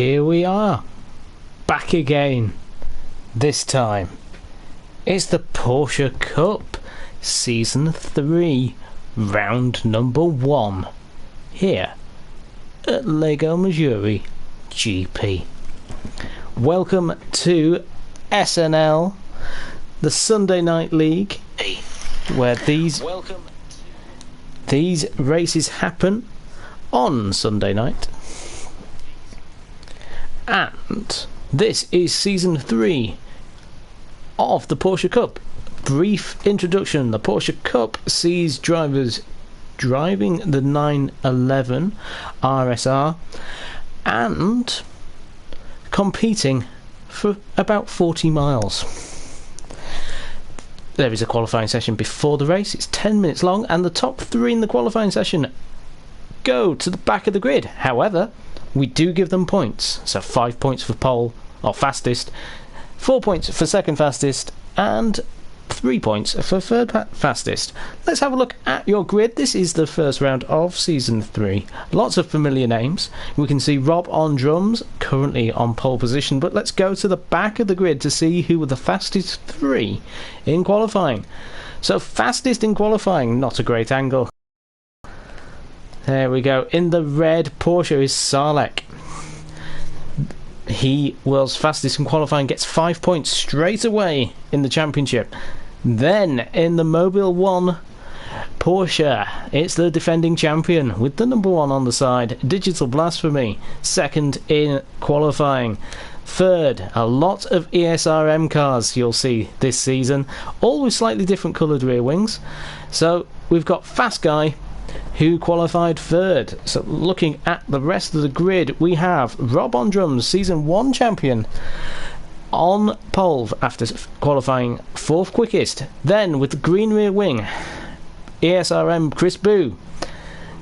here we are, back again. This time, it's the Porsche Cup, Season 3, Round number 1, here at Lego Missouri GP. Welcome to SNL, the Sunday Night League, where these races happen on Sunday night. And this is Season 3 of the Porsche Cup. Brief introduction. The Porsche Cup sees drivers driving the 911 RSR and competing for about 40 miles. There is a qualifying session before the race. It's 10 minutes long, and the top 3 in the qualifying session go to the back of the grid. However, we do give them points. So 5 points for pole or fastest, 4 points for second fastest, and 3 points for third fastest. Let's have a look at your grid. This is the first round of Season 3. Lots of familiar names. We can see Rob on drums, currently on pole position, but let's go to the back of the grid to see who were the fastest 3 in qualifying. So fastest in qualifying, not a great angle. There we go. In the red Porsche is Sarlek. He was fastest in qualifying, gets 5 points straight away in the championship. Then in the Mobile 1 Porsche, it's the defending champion with the number 1 on the side, Digital Blasphemy, second in qualifying. Third, a lot of ESRM cars you'll see this season, all with slightly different coloured rear wings. So we've got Fast Guy, who qualified third. So looking at the rest of the grid, we have Rob on drums, Season 1 champion, on pole after qualifying 4th quickest. Then with the green rear wing, ESRM Chris Boo.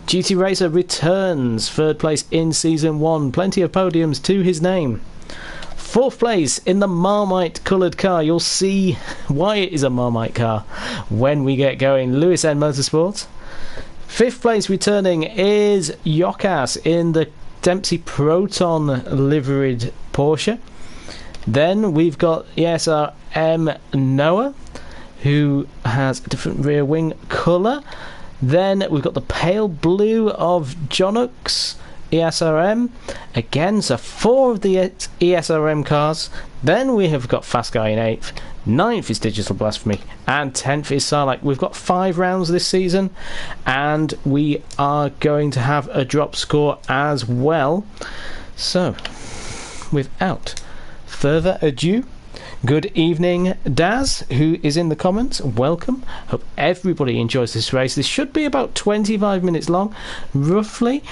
GT Racer returns 3rd place in Season 1, plenty of podiums to his name. 4th place in the Marmite coloured car. You'll see why it is a Marmite car when we get going. Lewis N Motorsport. 5th place returning is Yokas in the Dempsey Proton liveried Porsche. Then we've got ESRM Noah, who has a different rear wing colour. Then we've got the pale blue of Jonux ESRM. Again, so 4 of the ESRM cars. Then we have got Fast Guy in 8th. 9th is Digital Blasphemy, and 10th is Sarlacc. We've got 5 rounds this season, and we are going to have a drop score as well. So, without further ado, good evening, Daz, who is in the comments. Welcome. Hope everybody enjoys this race. This should be about 25 minutes long, roughly,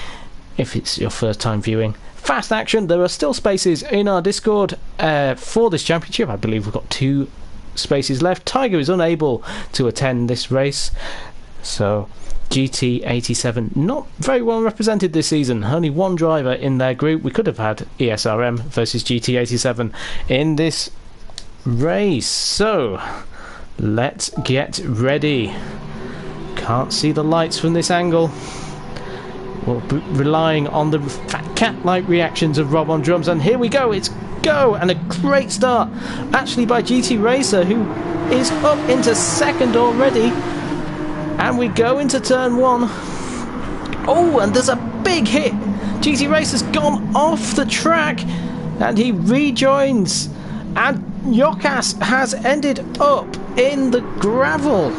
if it's your first time viewing. Fast action. There are still spaces in our Discord for this championship. I believe we've got 2 spaces left. Tiger is unable to attend this race, so GT87 not very well represented this season. Only 1 driver in their group. We could have had ESRM versus GT87 in this race. So let's get ready. Can't see the lights from this angle. We'll be relying on the fat cat-like reactions of Rob on drums, and here we go. It's go, and a great start actually by GT Racer, who is up into 2nd already, and we go into turn 1. Oh, and there's a big hit. GT Racer's gone off the track, and he rejoins, and Yokas has ended up in the gravel.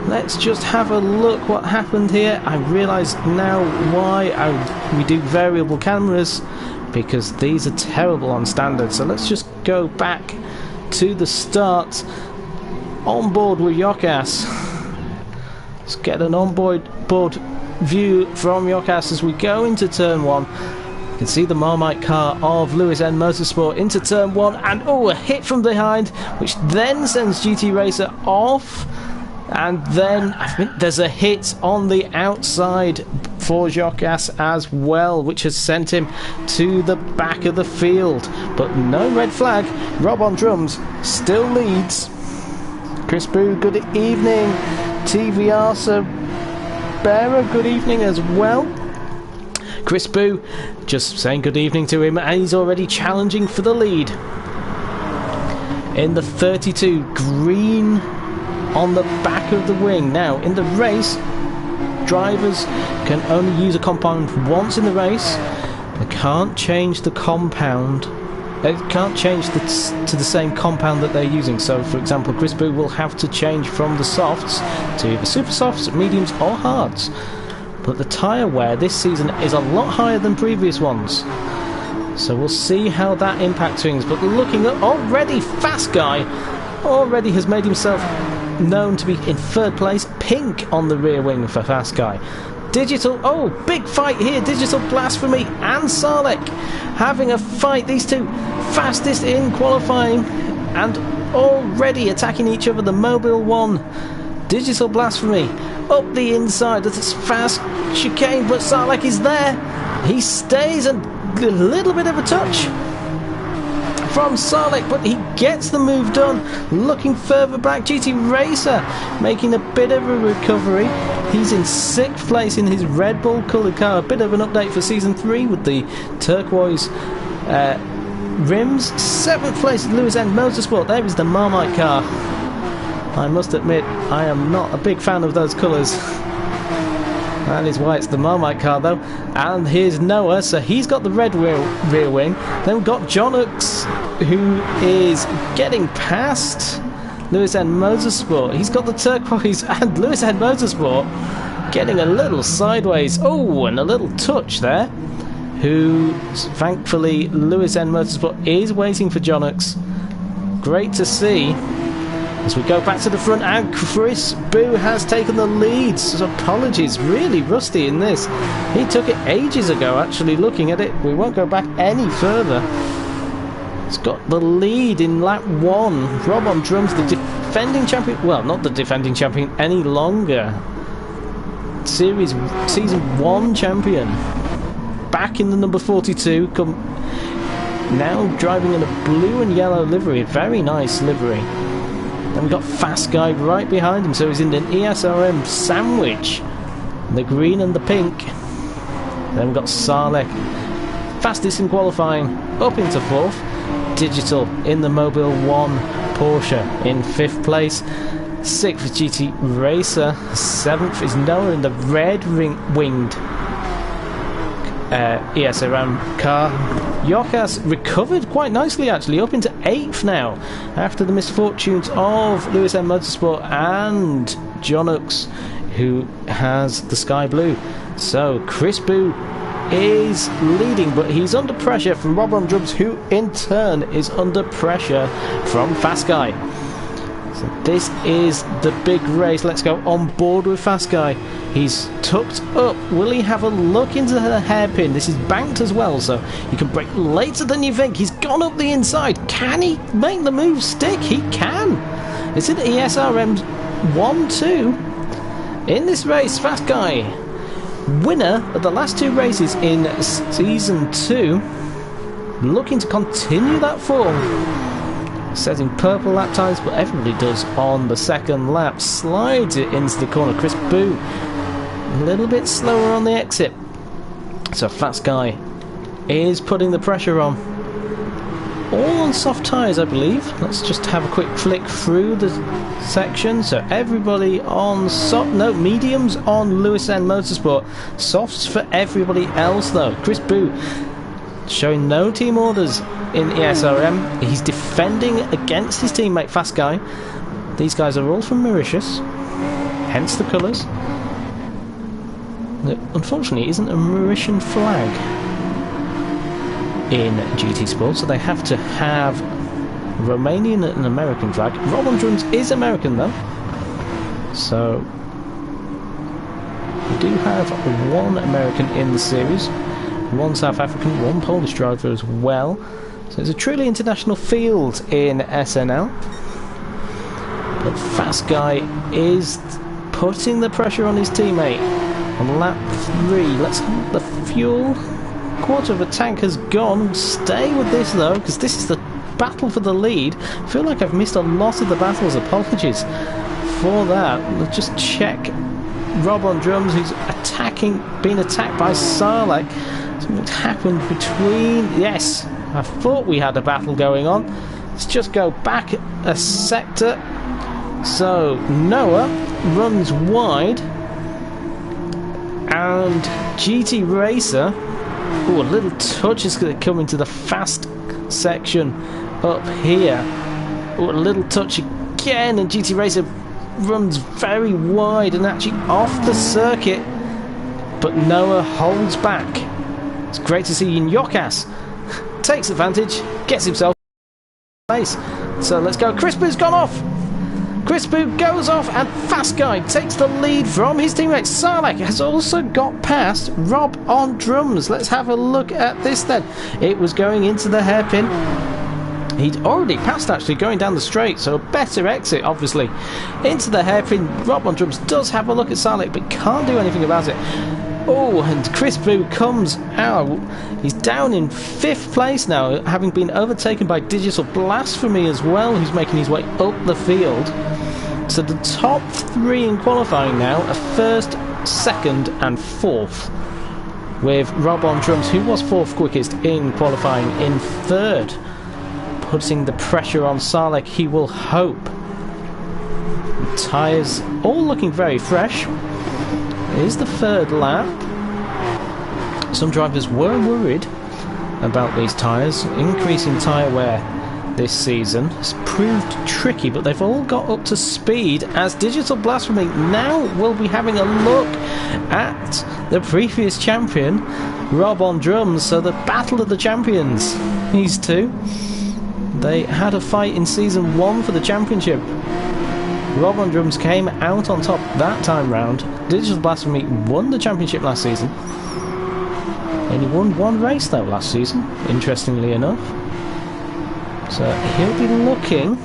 Let's just have a look what happened here. I realise now why we do variable cameras, because these are terrible on standard. So let's just go back to the start. On board with Yokas. Let's get an onboard view from Yokas as we go into turn 1. You can see the Marmite car of Lewis N Motorsport into turn 1, and a hit from behind, which then sends GT Racer off. And then I think there's a hit on the outside for Yokas as well, which has sent him to the back of the field. But no red flag. Rob on drums still leads. Chris Boo, good evening. TVR Bearer, good evening as well. Chris Boo just saying good evening to him, and he's already challenging for the lead. In the 32, green on the back of the wing. Now, in the race, drivers can only use a compound once in the race. They can't change the compound. They can't change to the same compound that they're using. So, for example, Chris Boo will have to change from the softs to either super softs, mediums, or hards. But the tyre wear this season is a lot higher than previous ones. So we'll see how that impacts things. But looking at already, Fast Guy already has made himself known to be in third place. Pink on the rear wing for Fast Guy. Digital, oh, big fight here. Digital Blasphemy and Sarlek having a fight. These two fastest in qualifying and already attacking each other. The Mobile 1, Digital Blasphemy up the inside. That's fast chicane, but Sarlek is there. He stays, and a little bit of a touch from Sarlek, but he gets the move done. Looking further back, GT Racer making a bit of a recovery. He's in 6th place in his Red Bull coloured car. A bit of an update for Season 3 with the turquoise rims. 7th place at Lewis End Motorsport. There is the Marmite car. I must admit, I am not a big fan of those colours. That is why it's the Marmite car, though. And here's Noah, so he's got the red rear wing. Then we've got Jonux, who is getting past Lewis End Motorsport. He's got the turquoise, and Lewis End Motorsport getting a little sideways. Oh, and a little touch there. Who, thankfully, Lewis End Motorsport is waiting for Jonux. Great to see. As we go back to the front, and Chris Boo has taken the lead. So apologies, really rusty in this. He took it ages ago, actually, looking at it. We won't go back any further. He's got the lead in lap 1. Rob on drums, the defending champion. Well, not the defending champion any longer. Season 1 champion. Back in the number 42. Now driving in a blue and yellow livery. Very nice livery. Then we've got Fast Guy right behind him, so he's in an ESRM sandwich. The green and the pink. Then we've got Sarlek, fastest in qualifying, up into 4th. Digital in the Mobile 1 Porsche in 5th place. 6th is GT Racer. 7th is Noah in the red-winged ESRM car. Yokas recovered quite nicely, actually, up into 8th now after the misfortunes of Lewis End Motorsport and Jonux, who has the sky blue. So Chris Boo is leading, but he's under pressure from Rob on drums, who in turn is under pressure from Fast Guy. So this is the big race. Let's go on board with Fast Guy. He's tucked up. Will he have a look into the hairpin? This is banked as well, so you can brake later than you think. He's gone up the inside. Can he make the move stick? He can. It's in ESRM 1-2 in this race. Fast Guy, winner of the last 2 races in Season 2, looking to continue that form. Setting purple lap times, but everybody does on the second lap. Slides it into the corner. Chris Boo a little bit slower on the exit. So Fast Guy is putting the pressure on. All on soft tyres, I believe. Let's just have a quick flick through the section. So everybody on soft, no, mediums on Lewis End Motorsport. Softs for everybody else, though. Chris Boo showing no team orders in ESRM. He's defending against his teammate Fast Guy. These guys are all from Mauritius, hence the colours. Unfortunately, it isn't a Mauritian flag in GT Sport, so they have to have Romanian and American flag. Rob on drums is American, though, so we do have 1 American in the series, 1 South African, 1 Polish driver as well. So it's a truly international field in SNL. But Fast Guy is putting the pressure on his teammate on lap 3. Let's have the fuel. Quarter of a tank has gone. Stay with this though, because this is the battle for the lead. I feel like I've missed a lot of the battles. Apologies for that. Let's just check Rob on drums, who's being attacked by Sarlek. Something's happened between... Yes, I thought we had a battle going on. Let's just go back a sector. So, Noah runs wide. And GT Racer... Oh, a little touch is going to come into the fast section up here. Oh, a little touch again, and GT Racer runs very wide and actually off the circuit. But Noah holds back. It's great to see Yokas takes advantage, gets himself place. So let's go. Chris Boo's gone off. Chris Boo goes off, and Fast Guy takes the lead from his teammate. Sarlacc has also got past Rob on drums. Let's have a look at this then. It was going into the hairpin. He'd already passed actually going down the straight, so a better exit obviously. Into the hairpin. Rob on drums does have a look at Sarlacc, but can't do anything about it. Oh, and Chris Boo comes out. He's down in 5th place now, having been overtaken by Digital Blasphemy as well, who's making his way up the field. So the top 3 in qualifying now are 1st, 2nd and 4th. With Rob on drums, who was 4th quickest in qualifying, in 3rd. Putting the pressure on Sarlacc, he will hope. The tyres all looking very fresh. It is the 3rd lap. Some drivers were worried about these tyres. Increasing tyre wear this season has proved tricky, but they've all got up to speed as Digital Blasphemy now will be having a look at the previous champion, Rob on drums. So the battle of the champions, these two. They had a fight in Season 1 for the championship. Rob on drums came out on top that time round. Digital Blasphemy won the championship last season. Only won 1 race though last season, interestingly enough. So he'll be looking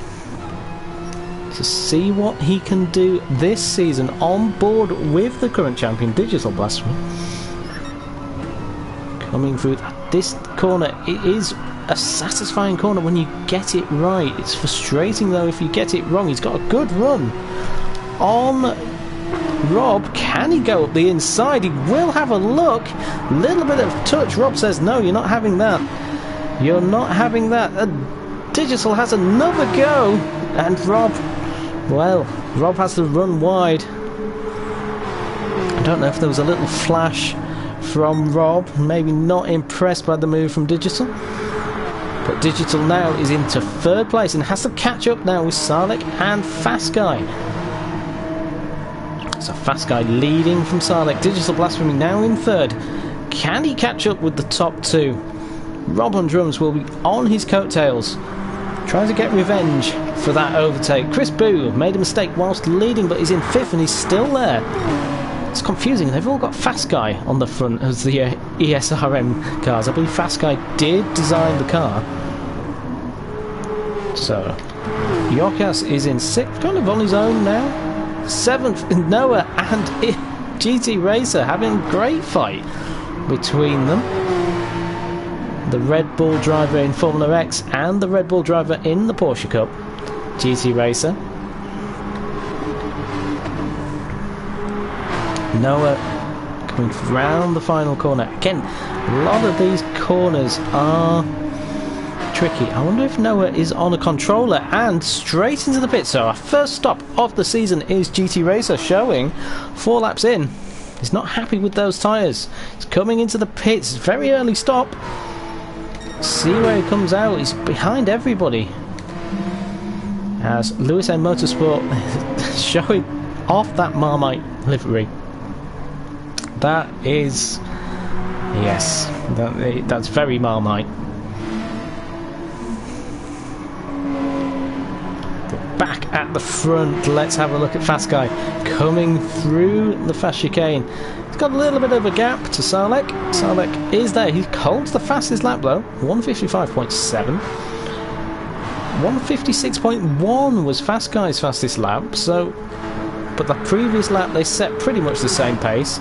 to see what he can do this season on board with the current champion, Digital Blasphemy. Coming through this corner, it is a satisfying corner when you get it right. It's frustrating though if you get it wrong. He's got a good run on Rob. Can he go up the inside? He will have a look. Little bit of touch. Rob says no, you're not having that. You're not having that. Digital has another go, and Rob, well, Rob has to run wide. I don't know if there was a little flash from Rob, maybe not impressed by the move from Digital. But Digital now is into 3rd place and has to catch up now with Sarlacc and Fast Guy. So Fast Guy leading from Sarlacc. Digital Blasphemy now in 3rd. Can he catch up with the top 2? Rob on drums will be on his coattails, trying to get revenge for that overtake. Chris Boo made a mistake whilst leading, but he's in 5th and he's still there. It's confusing. They've all got Fast Guy on the front as the ESRM cars. I believe Fast Guy did design the car. So Yokas is in 6th, kind of on his own now. 7th, Noah and GT Racer having a great fight between them. The Red Bull driver in Formula X and the Red Bull driver in the Porsche Cup, GT Racer. Noah coming round the final corner. Again, a lot of these corners are tricky. I wonder if Noah is on a controller, and straight into the pit. So our first stop of the season is GT Racer, showing 4 laps in. He's not happy with those tyres. He's coming into the pits. Very early stop. See where he comes out. He's behind everybody. As Lewis M Motorsport showing off that Marmite livery. That is, yes, that's very Marmite. Back at the front, let's have a look at Fast Guy coming through the fast chicane. He's got a little bit of a gap to Sarlacc. Sarlacc is there. He holds the fastest lap though, 155.7. 156.1 was Fast Guy's fastest lap. So, but the previous lap they set pretty much the same pace.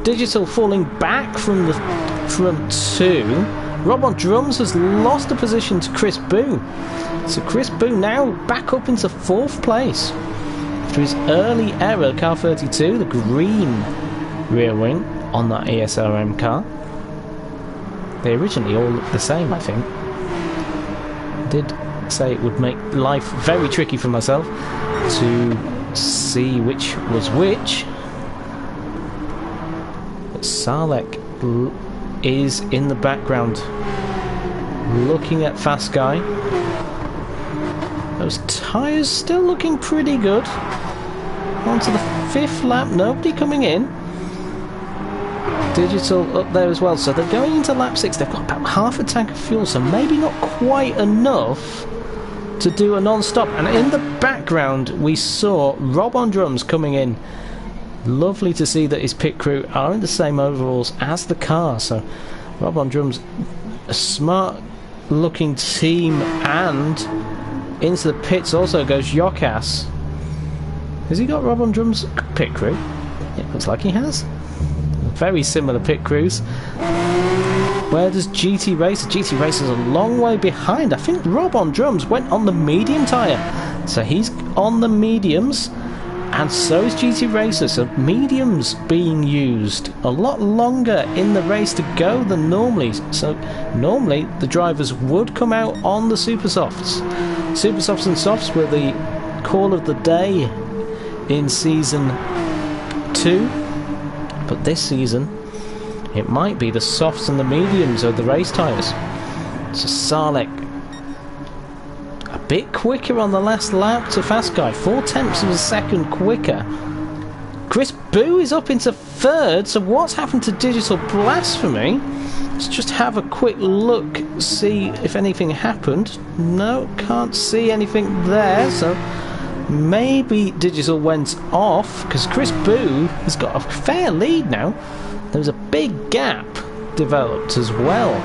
Digital falling back from the front 2. Rob on drums has lost a position to Chris Boo. So Chris Boo now back up into 4th place after his early error. Car 32, the green rear wing on that ESRM car. They originally all look the same, I think. I did say it would make life very tricky for myself to see which was which. But Salek is in the background looking at Fast Guy. Those tyres still looking pretty good. On to the 5th lap, nobody coming in. Digital up there as well, so they're going into lap 6. They've got about half a tank of fuel, so maybe not quite enough to do a non-stop. And in the background we saw Rob on drums coming in. Lovely to see that his pit crew are in the same overalls as the car, so Rob on drums, a smart looking team. And into the pits also goes Yokas. Has he got Rob on drums pit crew? It looks like he has. Very similar pit crews. Where does GT Racer? GT Racer's a long way behind. I think Rob on drums went on the medium tyre, so he's on the mediums, and so is GT Racer. So mediums being used a lot longer in the race to go than normally. So normally the drivers would come out on the super softs. Super softs and softs were the call of the day in season 2, but this season it might be the softs and the mediums of the race tyres. So Salek a bit quicker on the last lap to Fast Guy, 4/10 of a second quicker. Chris Boo is up into 3rd, so what's happened to Digital Blasphemy? Let's just have a quick look, see if anything happened. No, can't see anything there, so maybe Digital went off, because Chris Boo has got a fair lead now. There's a big gap developed as well.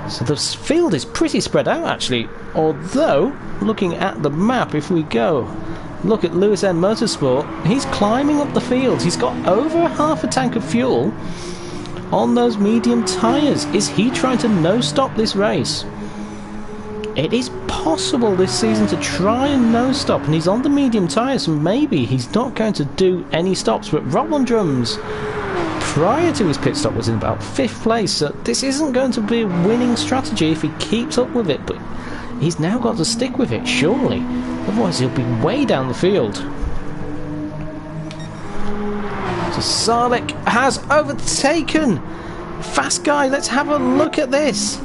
So the field is pretty spread out actually, although looking at the map, if we go look at Lewis N Motorsport, he's climbing up the field. He's got over half a tank of fuel on those medium tyres. Is he trying to no-stop this race? It is possible this season to try and no-stop, and he's on the medium tyres, so maybe he's not going to do any stops. But Rob on drums, prior to his pit stop, was in about 5th place, so this isn't going to be a winning strategy if he keeps up with it, but he's now got to stick with it, surely. Otherwise he'll be way down the field. So Salek has overtaken Fast Guy. Let's have a look at this.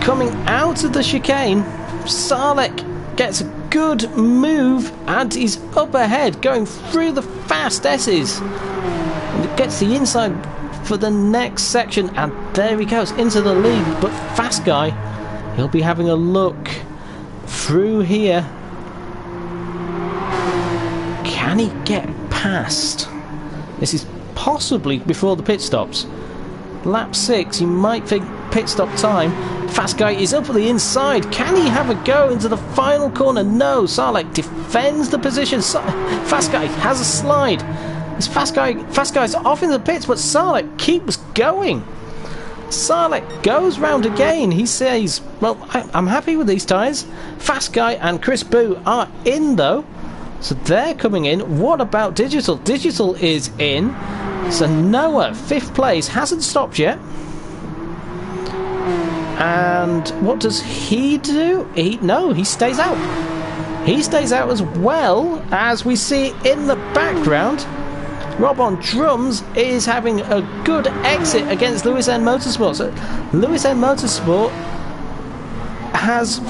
Coming out of the chicane, Salek gets a good move and he's up ahead, going through the fast S's. And gets the inside for the next section, and there he goes into the lead. But Fast Guy, he'll be having a look through here. Can he get past? This is possibly before the pit stops. Lap 6, you might think pit stop time. Fast Guy is up at the inside. Can he have a go into the final corner? No, Salek defends the position. Fast Guy has a slide. Fast Guy's off in the pits, but Salek keeps going. Salek goes round again. He says, well, I'm happy with these tyres. Fast Guy and Chris Boo are in though, so they're coming in. What about Digital? Digital is in. So Noah, 5th place, hasn't stopped yet. And what does he do? He stays out. He stays out as well, as we see in the background. Rob on drums is having a good exit against Lewis N Motorsport. So Lewis N Motorsport has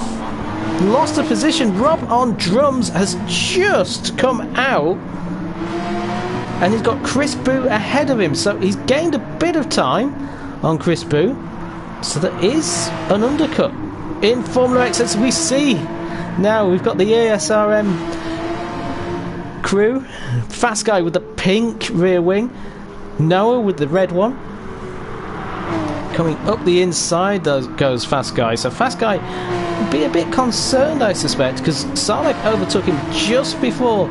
lost a position. Rob on drums has just come out, and he's got Chris Boo ahead of him, so he's gained a bit of time on Chris Boo. So there is an undercut in Formula X, as we see now. We've got the ASRM crew. Fast Guy with the pink rear wing, Noah with the red one. Coming up the inside goes Fast Guy. So Fast Guy would be a bit concerned, I suspect, because Salek overtook him just before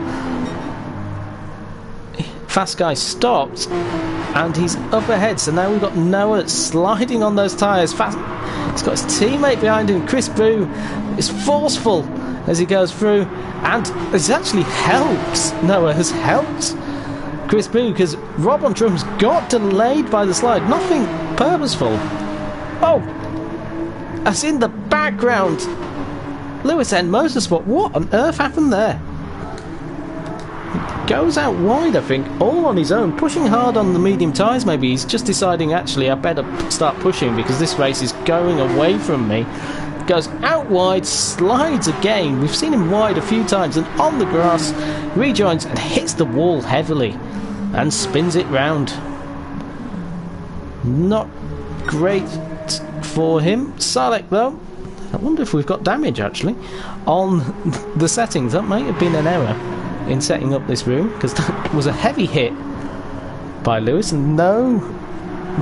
Fast Guy stopped, and he's up ahead. So now we've got Noah sliding on those tyres. He's got his teammate behind him. Chris Boo is forceful as he goes through, and it's actually helped. Noah has helped Chris Boo, because Rob on drums got delayed by the slide. Nothing purposeful, Oh! As in the background! Lewis End Motorsport, what on earth happened there? Goes out wide, I think, all on his own, pushing hard on the medium tyres. Maybe he's just deciding, actually, I better start pushing because this race is going away from me. Goes out wide, slides again. We've seen him wide a few times, and on the grass, rejoins and hits the wall heavily and spins it round. Not great for him. Salek, though, I wonder if we've got damage, actually, on the settings. That might have been an error in setting up this room, because that was a heavy hit by Lewis and no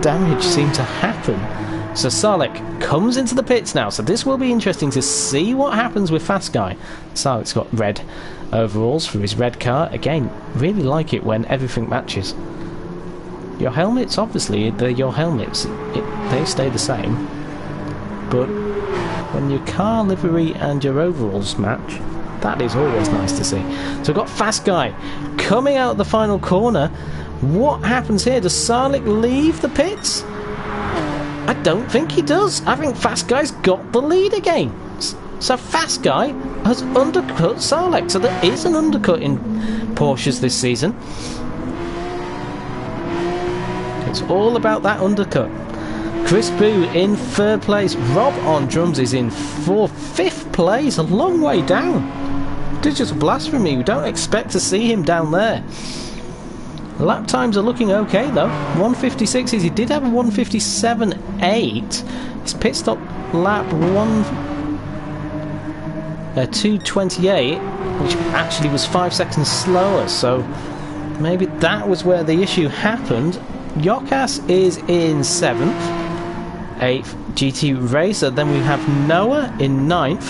damage seemed to happen. So Salek comes into the pits now, so this will be interesting to see what happens with Fast Guy. Salek's got red overalls for his red car. Again, really like it when everything matches. Your helmets, obviously, they're your helmets. They stay the same. But when your car livery and your overalls match, that is always nice to see. So we've got Fast Guy coming out the final corner. What happens here? Does Salek leave the pits? I don't think he does. I think Fast Guy's got the lead again. So Fast Guy has undercut Salek. So there is an undercut in Porsches this season. It's all about that undercut. Chris Boo in third place. Rob on drums is in fifth place. A long way down. Digital Blasphemy. We don't expect to see him down there. Lap times are looking okay though. 156s. He did have a 157.8. His pit stop lap 228, which actually was 5 seconds slower. So maybe that was where the issue happened. Yokas is in 7th, 8th GT Racer. Then we have Noah in 9th,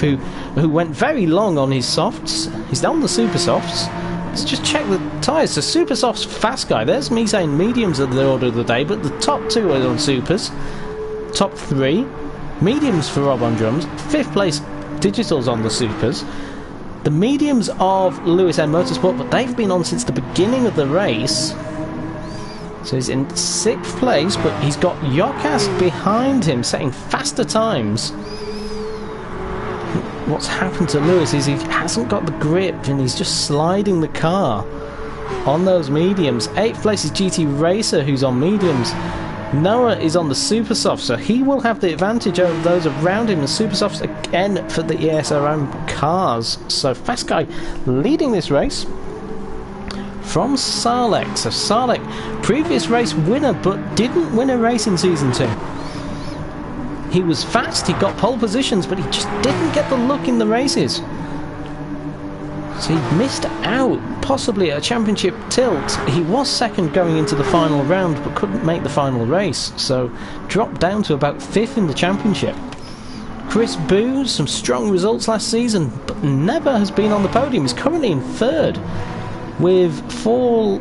who went very long on his softs. He's on the super softs. Let's just check the tyres. So super softs, Fast Guy. There's me saying mediums are the order of the day, but the top 2 are on supers. Top 3 mediums for Rob on drums. 5th place Digital's on the supers. The mediums of Lewis End Motorsport, but they've been on since the beginning of the race. So he's in 6th place, but he's got Yokas behind him, setting faster times. What's happened to Lewis is he hasn't got the grip, and he's just sliding the car on those mediums. 8th place is GT Racer, who's on mediums. Noah is on the super soft, so he will have the advantage over those around him. The super softs again for the ESRM cars. So Fast Guy leading this race from Salek. So Salek, previous race winner, but didn't win a race in Season 2. He was fast, he got pole positions, but he just didn't get the look in the races. So he missed out, possibly at a championship tilt. He was second going into the final round, but couldn't make the final race. So dropped down to about 5th in the championship. Chris Boo, some strong results last season, but never has been on the podium. He's currently in 3rd. With 4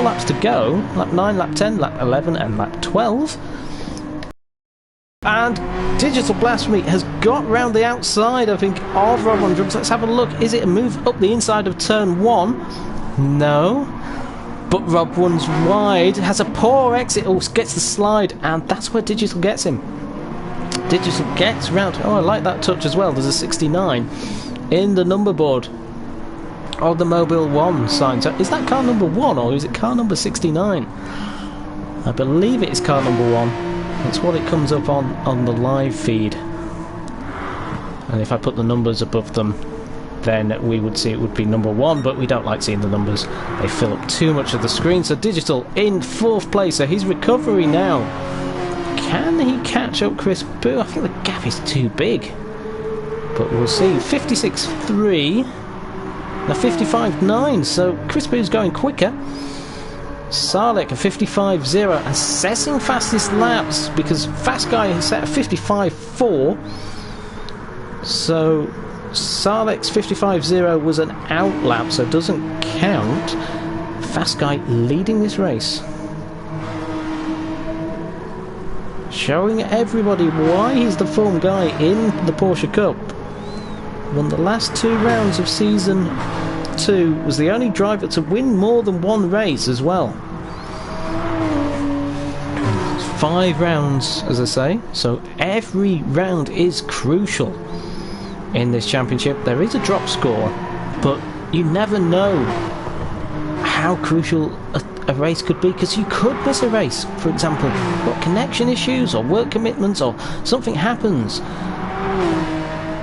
laps to go, lap 9, lap 10, lap 11 and lap 12. And Digital Blasphemy has got round the outside, I think, of Rob on drums. Let's have a look. Is it a move up the inside of turn 1? No. But Rob runs wide, has a poor exit, gets the slide, and that's where Digital gets him. Digital gets round. Oh, I like that touch as well. There's a 69 in the number board of the Mobile 1 sign. So is that car number 1 or is it car number 69? I believe it is car number 1. That's what it comes up on the live feed. And if I put the numbers above them, then we would see it would be number 1, but we don't like seeing the numbers. They fill up too much of the screen. So Digital in 4th place. So his recovery now. Can he catch up Chris Boo? I think the gap is too big. But we'll see. 56.3. Now 55.9, so Chris Boo's going quicker. Salek a 55.0, assessing fastest laps because Fast Guy has set a 55.4. So Salek's 55.0 was an out lap, so it doesn't count. Fast Guy leading this race. Showing everybody why he's the form guy in the Porsche Cup. Won the last 2 rounds of Season 2, was the only driver to win more than 1 race as well. 5 rounds, as I say, so every round is crucial in this championship. There is a drop score, but you never know how crucial a race could be, because you could miss a race. For example, got connection issues or work commitments or something happens.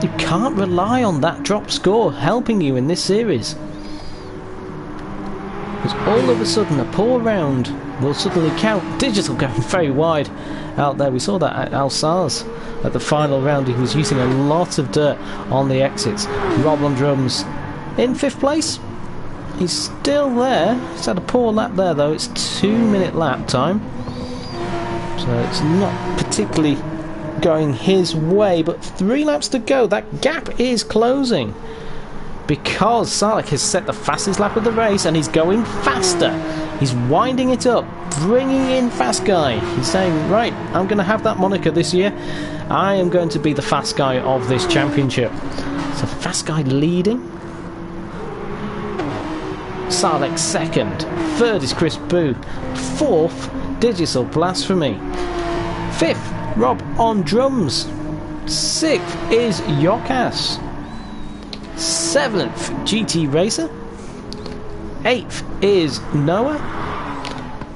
You can't rely on that drop score helping you in this series, because all of a sudden a poor round will suddenly count. Digital going very wide out there. We saw that at Alsace at the final round. He was using a lot of dirt on the exits. Rob on drums in 5th place. He's still there. He's had a poor lap there though. It's 2-minute lap time, so it's not particularly going his way, but 3 laps to go. That gap is closing because Salek has set the fastest lap of the race and he's going faster. He's winding it up, bringing in Fast Guy. He's saying, right, I'm going to have that moniker this year. I am going to be the fast guy of this championship. So Fast Guy leading. Salek 2nd. 3rd is Chris Boo. 4th, Digital Blasphemy. 5th, Rob on drums. 6th is Yokas. 7th, GT Racer. 8th is Noah.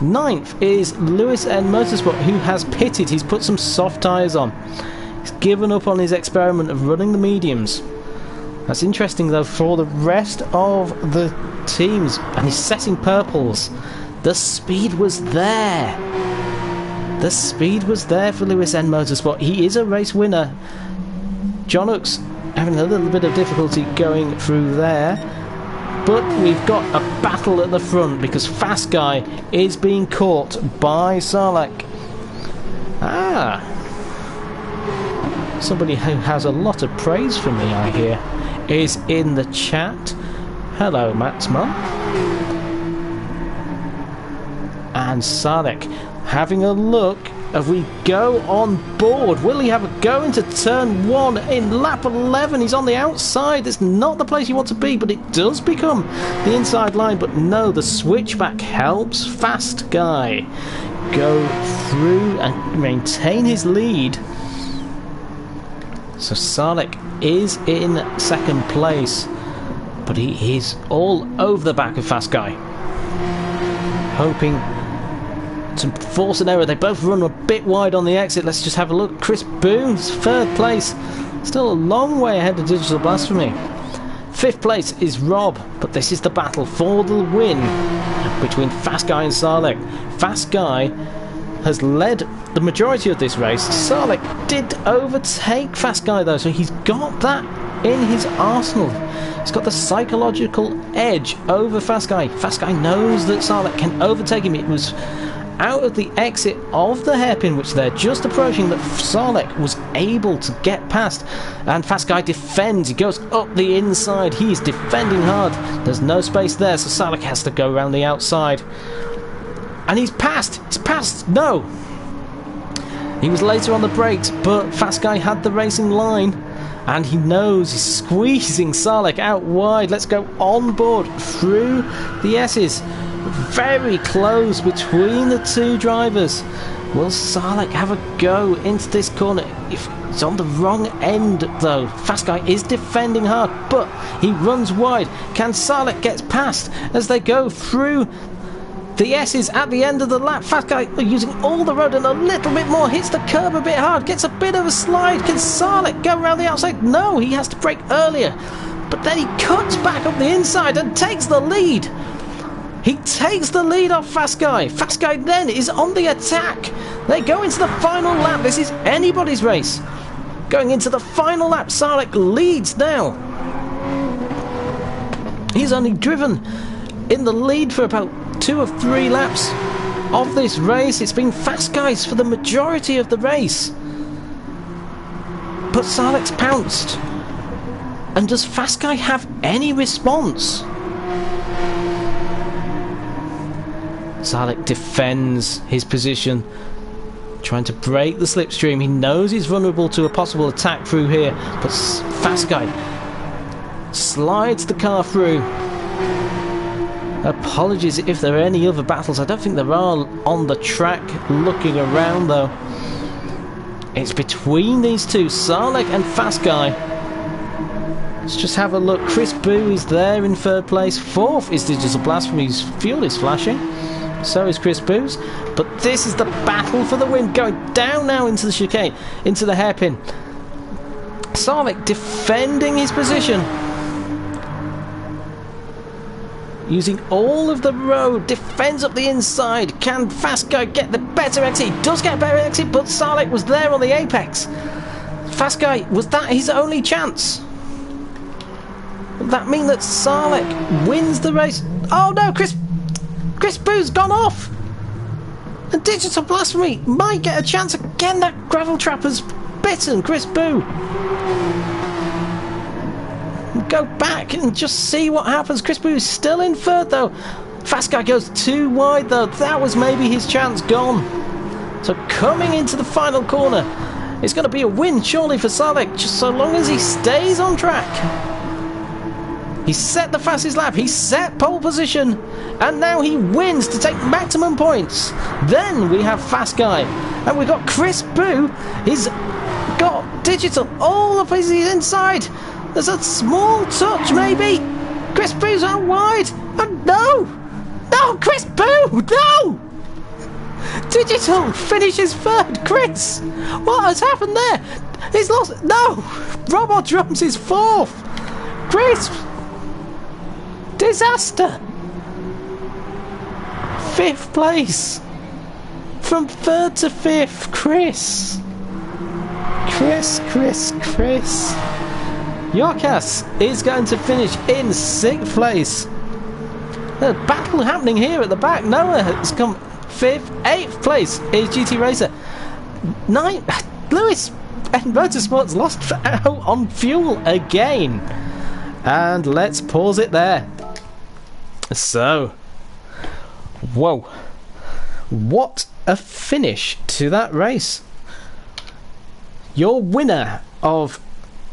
9th is Lewis N Motorsport, who has pitted. He's put some soft tyres on. He's given up on his experiment of running the mediums. That's interesting though for the rest of the teams, and he's setting purples. The speed was there. The speed was there for Lewis N Motorsport. He is a race winner. John Hooks having a little bit of difficulty going through there, but we've got a battle at the front because Fast Guy is being caught by Salek. Somebody who has a lot of praise for me, I hear, is in the chat. Hello, Matsman. And Salek having a look as we go on board. Will he have a go into turn 1 in lap 11? He's on the outside. It's not the place you want to be, but it does become the inside line. But no, the switchback helps Fast Guy go through and maintain his lead. So Salek is in 2nd place, but he is all over the back of Fast Guy, hoping to force an error. They both run a bit wide on the exit. Let's just have a look. Chris Boone's 3rd place, still a long way ahead of Digital Blasphemy. 5th place is Rob, but this is the battle for the win between Fast Guy and Salek. Fast Guy has led the majority of this race. Salek did overtake Fast Guy though, so he's got that in his arsenal. He's got the psychological edge over Fast Guy. Fast Guy knows that Salek can overtake him. It was out of the exit of the hairpin, which they're just approaching, that Salek was able to get past, and Fast Guy defends. He goes up the inside. He's defending hard. There's no space there, so Salek has to go around the outside, and he's passed. He's passed. No, he was later on the brakes, but Fast Guy had the racing line, and he knows he's squeezing Salek out wide. Let's go on board through the S's. Very close between the two drivers. Will Salek have a go into this corner? If it's on the wrong end though. Fast Guy is defending hard, but he runs wide. Can Salek get past as they go through the S's at the end of the lap? Fast Guy using all the road and a little bit more, hits the curb a bit hard, gets a bit of a slide. Can Salek go around the outside? No, he has to brake earlier, but then he cuts back up the inside and takes the lead. He takes the lead off Fast Guy. Fast Guy then is on the attack. They go into the final lap. This is anybody's race. Going into the final lap, Salek leads now. He's only driven in the lead for about 2 or 3 laps of this race. It's been Fast Guys for the majority of the race. But Salek's pounced. And does Fast Guy have any response? Salek defends his position, trying to break the slipstream. He knows he's vulnerable to a possible attack through here, but Fast Guy slides the car through. Apologies if there are any other battles. I don't think there are on the track. Looking around though, it's between these two, Sarlek and Fast Guy. Let's just have a look. Chris Boo is there in third place. Fourth is Digital Blasphemy, whose fuel is flashing. So is Chris Boo's. But this is the battle for the win. Going down now into the chicane, into the hairpin. Sarlek defending his position, using all of the road, defends up the inside. Can Fast Guy get the better exit? He does get a better exit, but Sarlek was there on the apex. Fast Guy, was that his only chance? Would that mean that Sarlek wins the race? Oh no, Chris Boo's gone off! And Digital Blasphemy might get a chance again. That gravel trap has bitten Chris Boo. Go back and just see what happens. Chris Boo is still in third though. Fast Guy goes too wide though. That was maybe his chance gone. So coming into the final corner, it's going to be a win surely for Sarlek, just so long as he stays on track. He set the fastest lap, he set pole position, and now he wins to take maximum points. Then we have Fast Guy, and we've got Chris Boo. He's got Digital all up his inside. There's a small touch maybe. Chris Boo's out wide. And no! No, Chris Boo! No! Digital finishes third. Chris, what has happened there? He's lost. No! Robot Drums is fourth. Chris, disaster. Fifth place. From third to fifth, Chris. Yorkas is going to finish in sixth place. There's a battle happening here at the back. Noah has come fifth. Eighth place is GT Racer. Ninth, Lewis and Motorsports lost out on fuel again. And let's pause it there. So, whoa. What a finish to that race. Your winner of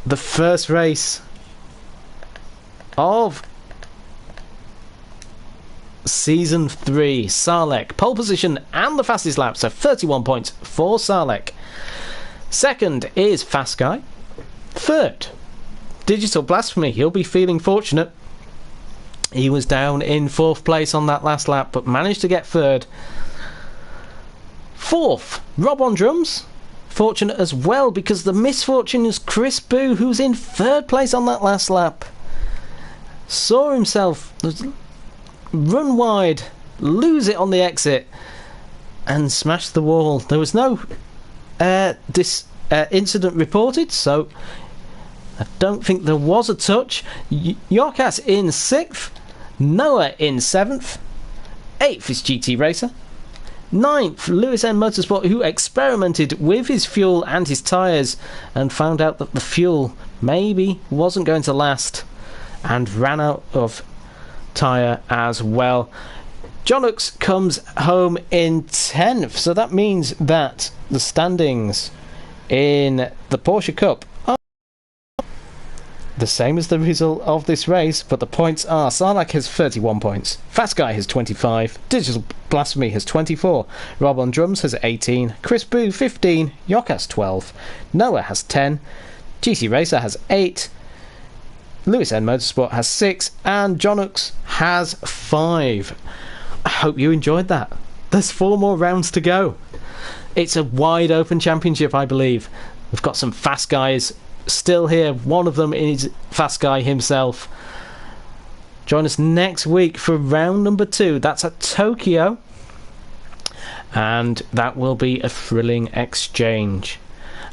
the first race of Season 3, Sarlek. Pole position and the fastest lap, so 31 points for Sarlek. Second is Fast Guy. Third, Digital Blasphemy. He'll be feeling fortunate. He was down in fourth place on that last lap, but managed to get third. Fourth, Rob on Drums. Fortunate as well, because the misfortune is Chris Boo, who's in third place on that last lap. Saw himself run wide, lose it on the exit, and smash the wall. There was no incident reported, so I don't think there was a touch. Yorkas in sixth, Noah in seventh, eighth is GT Racer. Ninth, Lewis N Motorsport, who experimented with his fuel and his tyres and found out that the fuel maybe wasn't going to last and ran out of tyre as well. Jonux comes home in 10th, so that means that the standings in the Porsche Cup are the same as the result of this race, but the points are: Sarlek has 31 points, Fast Guy has 25, Digital Blasphemy has 24, Rob on Drums has 18, Chris Boo 15, Yorkas 12, Noah has 10, GT Racer has 8, Lewis N Motorsport has 6, and Jonux has 5. I hope you enjoyed that. There's 4 more rounds to go. It's a wide open championship, I believe. We've got some fast guys still here. One of them is Fast Guy himself. Join us next week for round number 2. That's at Tokyo, and that will be a thrilling exchange.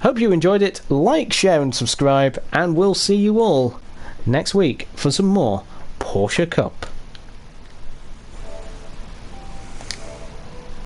Hope you enjoyed it. Like, share and subscribe, and we'll see you all next week for some more Porsche Cup.